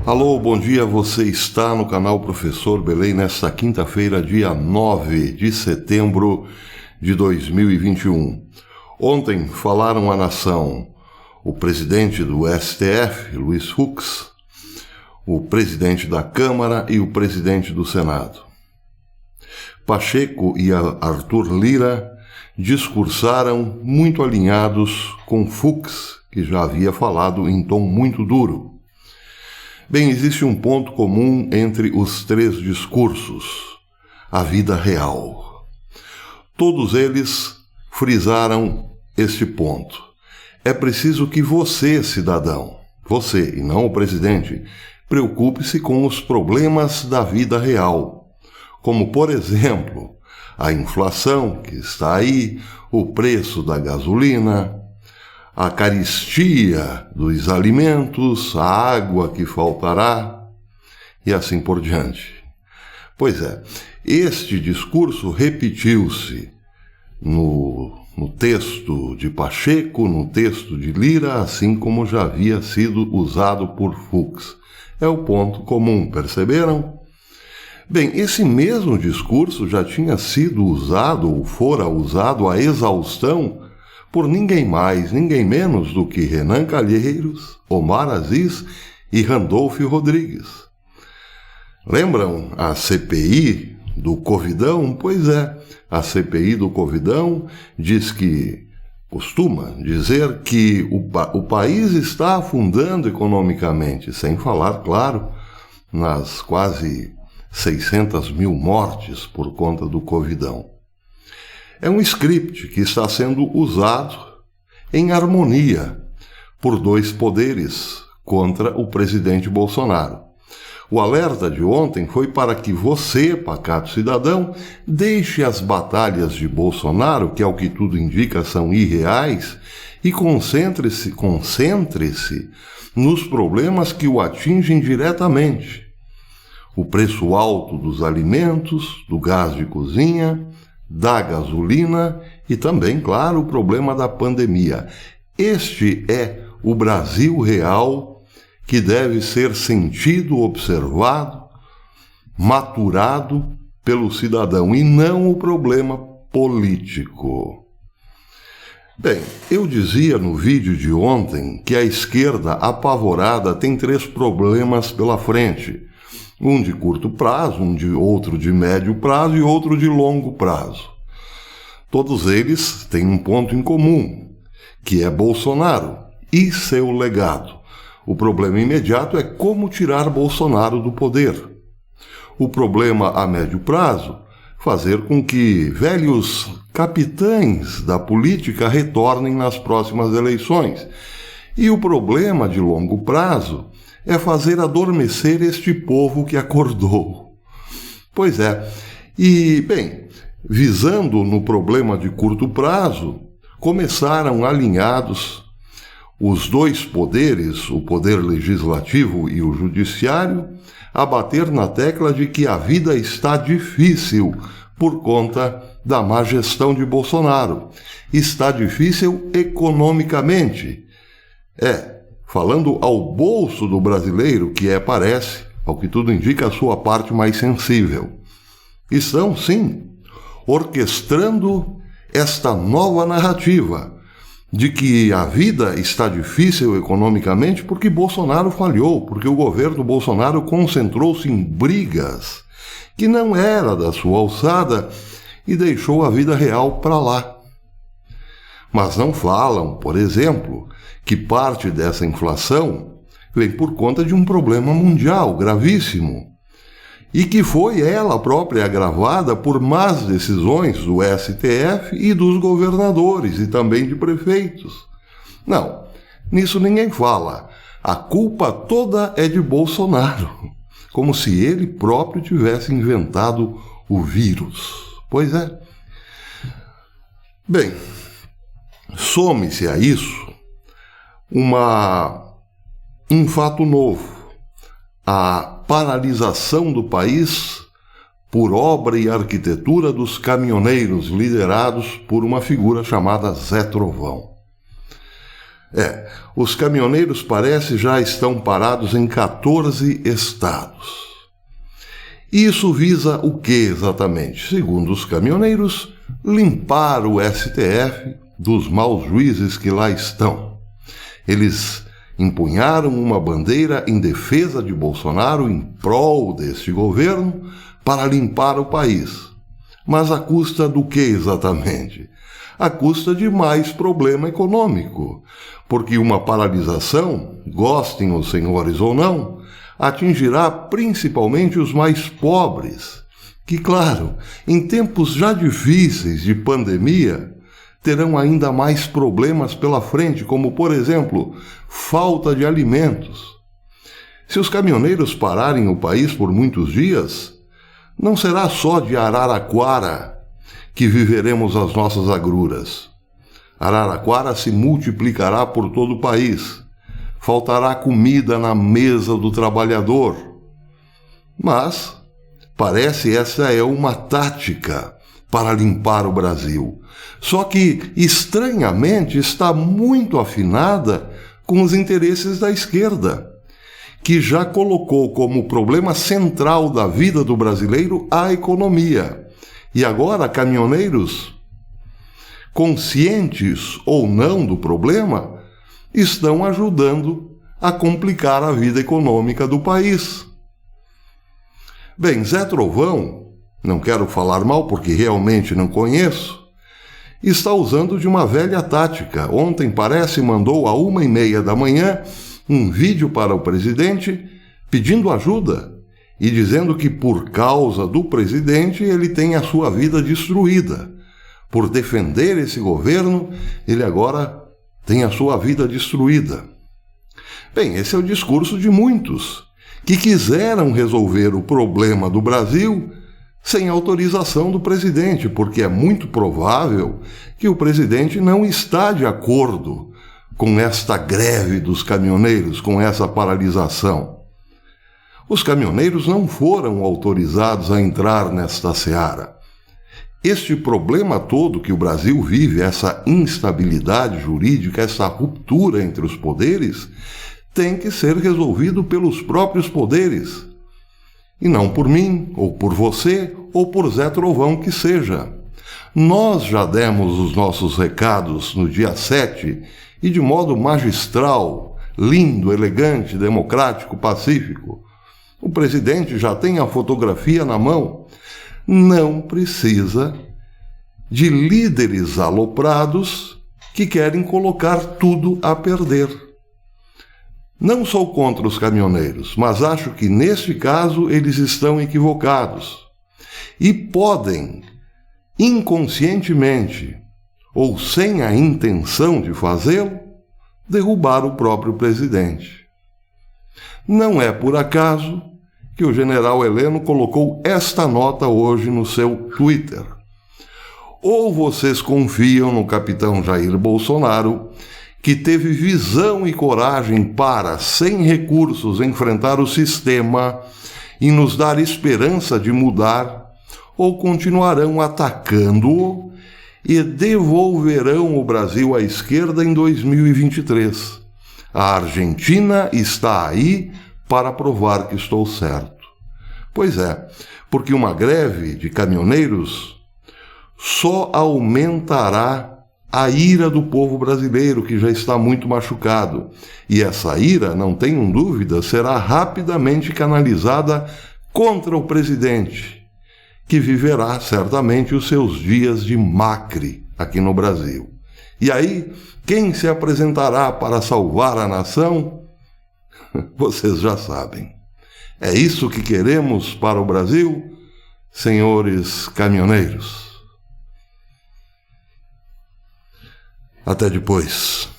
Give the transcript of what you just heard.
Alô, bom dia, você está no canal Professor Belém nesta quinta-feira, dia 9 de setembro de 2021. Ontem falaram à nação o presidente do STF, Luiz Fux, o presidente da Câmara e o presidente do Senado. Pacheco e Arthur Lira discursaram muito alinhados com Fux, que já havia falado em tom muito duro. Bem, existe um ponto comum entre os três discursos: a vida real. Todos eles frisaram este ponto. É preciso que você, cidadão, você e não o presidente, preocupe-se com os problemas da vida real, como, por exemplo, a inflação que está aí, o preço da gasolina, a carestia dos alimentos, a água que faltará e assim por diante. Pois é, este discurso repetiu-se no texto de Pacheco, no texto de Lira, assim como já havia sido usado por Fux. É o ponto comum, perceberam? Bem, esse mesmo discurso já tinha sido usado ou fora usado à exaustão por ninguém mais, ninguém menos do que Renan Calheiros, Omar Aziz e Randolph Rodrigues. Lembram a CPI do Covidão? Pois é, a CPI do Covidão costuma dizer que o país está afundando economicamente, sem falar, claro, nas quase 600 mil mortes por conta do Covidão. É um script que está sendo usado em harmonia por dois poderes contra o presidente Bolsonaro. O alerta de ontem foi para que você, pacato cidadão, deixe as batalhas de Bolsonaro, que ao que tudo indica são irreais, e concentre-se nos problemas que o atingem diretamente. O preço alto dos alimentos, do gás de cozinha, da gasolina e também, claro, o problema da pandemia. Este é o Brasil real que deve ser sentido, observado, maturado pelo cidadão e não o problema político. Bem, eu dizia no vídeo de ontem que a esquerda apavorada tem três problemas pela frente. Um de curto prazo, outro de médio prazo e outro de longo prazo. Todos eles têm um ponto em comum, que é Bolsonaro e seu legado. O problema imediato é como tirar Bolsonaro do poder. O problema a médio prazo, fazer com que velhos capitães da política retornem nas próximas eleições. E o problema de longo prazo é fazer adormecer este povo que acordou. Pois é, e, bem, visando no problema de curto prazo, começaram alinhados os dois poderes, o poder legislativo e o judiciário, a bater na tecla de que a vida está difícil por conta da má gestão de Bolsonaro. Está difícil economicamente. Falando ao bolso do brasileiro, que parece, ao que tudo indica, a sua parte mais sensível. Estão, sim, orquestrando esta nova narrativa de que a vida está difícil economicamente porque Bolsonaro falhou, porque o governo Bolsonaro concentrou-se em brigas que não era da sua alçada e deixou a vida real para lá. Mas não falam, por exemplo, que parte dessa inflação vem por conta de um problema mundial gravíssimo e que foi ela própria agravada por más decisões do STF e dos governadores e também de prefeitos. Não, nisso ninguém fala. A culpa toda é de Bolsonaro, como se ele próprio tivesse inventado o vírus. Pois é. Bem, some-se a isso um fato novo, a paralisação do país por obra e arquitetura dos caminhoneiros liderados por uma figura chamada Zé Trovão. Os caminhoneiros parece já estão parados em 14 estados. Isso visa o que exatamente? Segundo os caminhoneiros, limpar o STF dos maus juízes que lá estão. Eles empunharam uma bandeira em defesa de Bolsonaro em prol deste governo para limpar o país. Mas à custa do que exatamente? À custa de mais problema econômico, porque uma paralisação, gostem os senhores ou não, atingirá principalmente os mais pobres, que, claro, em tempos já difíceis de pandemia, terão ainda mais problemas pela frente, como, por exemplo, falta de alimentos. Se os caminhoneiros pararem o país por muitos dias, não será só de Araraquara que viveremos as nossas agruras. Araraquara se multiplicará por todo o país. Faltará comida na mesa do trabalhador. Mas parece essa é uma tática para limpar o Brasil. Só que, estranhamente, está muito afinada com os interesses da esquerda, que já colocou como problema central da vida do brasileiro a economia. E agora, caminhoneiros, conscientes ou não do problema, estão ajudando a complicar a vida econômica do país. Bem, Zé Trovão, não quero falar mal porque realmente não conheço, está usando de uma velha tática. Ontem, parece, mandou à 1h30 da manhã um vídeo para o presidente pedindo ajuda e dizendo que por causa do presidente ele tem a sua vida destruída. Por defender esse governo, ele agora tem a sua vida destruída. Bem, esse é o discurso de muitos que quiseram resolver o problema do Brasil sem autorização do presidente, porque é muito provável que o presidente não está de acordo com esta greve dos caminhoneiros, com essa paralisação. Os caminhoneiros não foram autorizados a entrar nesta seara. Este problema todo que o Brasil vive, essa instabilidade jurídica, essa ruptura entre os poderes, tem que ser resolvido pelos próprios poderes. E não por mim, ou por você, ou por Zé Trovão que seja. Nós já demos os nossos recados no dia 7 e de modo magistral, lindo, elegante, democrático, pacífico. O presidente já tem a fotografia na mão. Não precisa de líderes aloprados que querem colocar tudo a perder. Não sou contra os caminhoneiros, mas acho que neste caso eles estão equivocados e podem, inconscientemente ou sem a intenção de fazê-lo, derrubar o próprio presidente. Não é por acaso que o general Heleno colocou esta nota hoje no seu Twitter. Ou vocês confiam no capitão Jair Bolsonaro, que teve visão e coragem para, sem recursos, enfrentar o sistema e nos dar esperança de mudar, ou continuarão atacando-o e devolverão o Brasil à esquerda em 2023. A Argentina está aí para provar que estou certo. Pois é, porque uma greve de caminhoneiros só aumentará a ira do povo brasileiro, que já está muito machucado. E essa ira, não tenham dúvida, será rapidamente canalizada contra o presidente, que viverá certamente os seus dias de macre aqui no Brasil. E aí, quem se apresentará para salvar a nação? Vocês já sabem. É isso que queremos para o Brasil, senhores caminhoneiros. Até depois.